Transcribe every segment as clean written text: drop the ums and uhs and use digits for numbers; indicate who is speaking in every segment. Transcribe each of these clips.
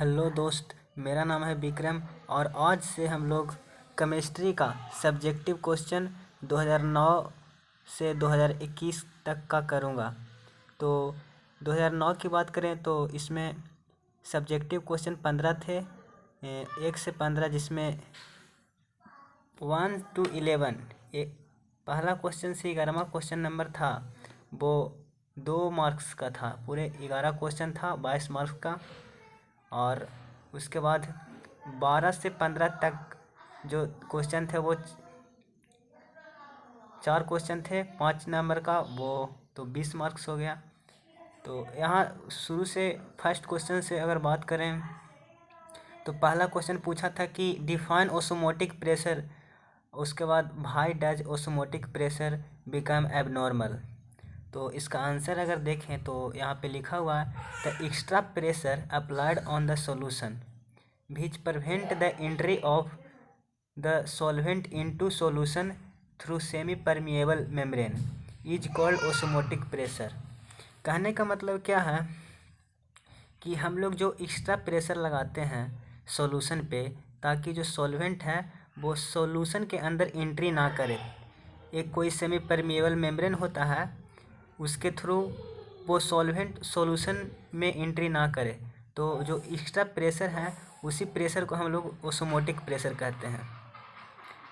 Speaker 1: Hello दोस्त, मेरा नाम है विक्रम और आज से हम लोग केमिस्ट्री का सब्जेक्टिव क्वेश्चन 2009 से 2021 तक का करूँगा। तो 2009 की बात करें तो इसमें सब्जेक्टिव क्वेश्चन 15 थे, 1 से 15, जिसमें 1 to 11 एक पहला क्वेश्चन से 11वां क्वेश्चन नंबर था वो 2 मार्क्स का था। पूरे 11 क्वेश्चन था 22 मार्क्स का। और उसके बाद 12 से 15 तक जो क्वेश्चन थे वो 4 क्वेश्चन थे 5 नंबर का, वो तो 20 मार्क्स हो गया। तो यहाँ शुरू से फर्स्ट क्वेश्चन से अगर बात करें तो पहला क्वेश्चन पूछा था कि डिफाइन ओस्मोटिक प्रेशर। उसके बाद why does osmotic pressure become abnormal. तो इसका आंसर अगर देखें तो यहाँ पे लिखा हुआ है the extra pressure applied on the solution which prevent the entry of the solvent into solution through semi permeable membrane is called osmotic pressure. कहने का मतलब क्या है कि हम लोग जो एक्स्ट्रा प्रेशर लगाते हैं सॉल्यूशन पे ताकि जो सॉल्वेंट है वो सॉल्यूशन के अंदर एंट्री ना करे। एक कोई सेमी परमिएबल मेम्ब्रेन होता है, उसके थ्रू वो सॉल्वेंट सॉल्यूशन में एंट्री ना करे। तो जो एक्स्ट्रा प्रेशर है उसी प्रेशर को हम लोग ओस्मोटिक प्रेशर कहते हैं।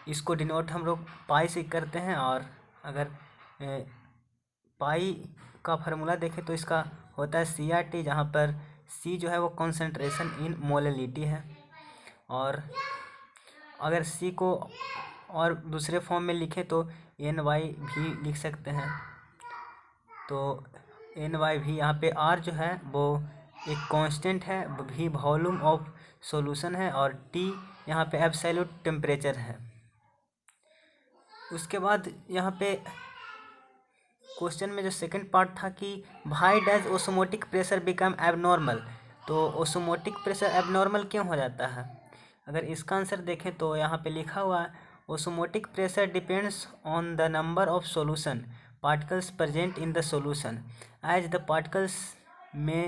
Speaker 1: इसको डिनोट हम लोग पाई से करते हैं। और अगर पाई का फार्मूला देखें तो इसका होता है CRT, जहाँ पर C जो है वो कॉन्सेंट्रेशन इन मोलैलिटी है। और अगर C को और दूसरे फॉर्म में लिखें तो NY भी लिख सकते हैं। तो NY भी यहाँ पे R जो है वो एक कांस्टेंट है, V वॉल्यूम ऑफ सॉल्यूशन है, और T यहाँ पे एब्सोल्यूट टेम्परेचर है। उसके बाद यहाँ पे क्वेश्चन में जो सेकंड पार्ट था कि why does osmotic pressure become abnormal. तो ओस्मोटिक प्रेशर एबनॉर्मल क्यों हो जाता है? अगर इसका आंसर देखें तो यहाँ पे लिखा हुआ है osmotic pressure depends on the number of solution particles present in the solution as the particles may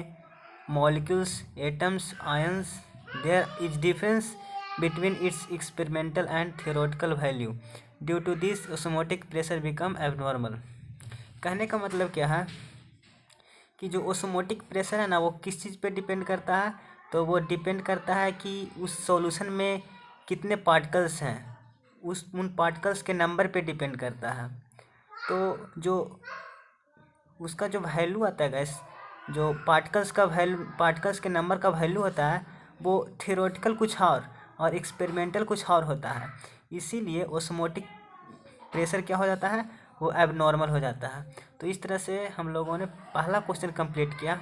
Speaker 1: molecules atoms ions there is difference between its experimental and theoretical value due to this osmotic pressure become abnormal। कहने का मतलब क्या है कि जो osmotic pressure है ना वो किस चीज़ पे डिपेंड करता है? तो वो डिपेंड करता है कि उस सॉल्यूशन में कितने पार्टिकल्स हैं, उन पार्टिकल्स के नंबर पे डिपेंड करता है। तो जो उसका जो वैल्यू आता है गैस, जो पार्टिकल्स के नंबर का वैल्यू होता है वो थियोरेटिकल कुछ और एक्सपेरिमेंटल कुछ और होता है। इसीलिए ओस्मोटिक प्रेशर क्या हो जाता है, वो एबनॉर्मल हो जाता है। तो इस तरह से हम लोगों ने पहला क्वेश्चन कंप्लीट किया।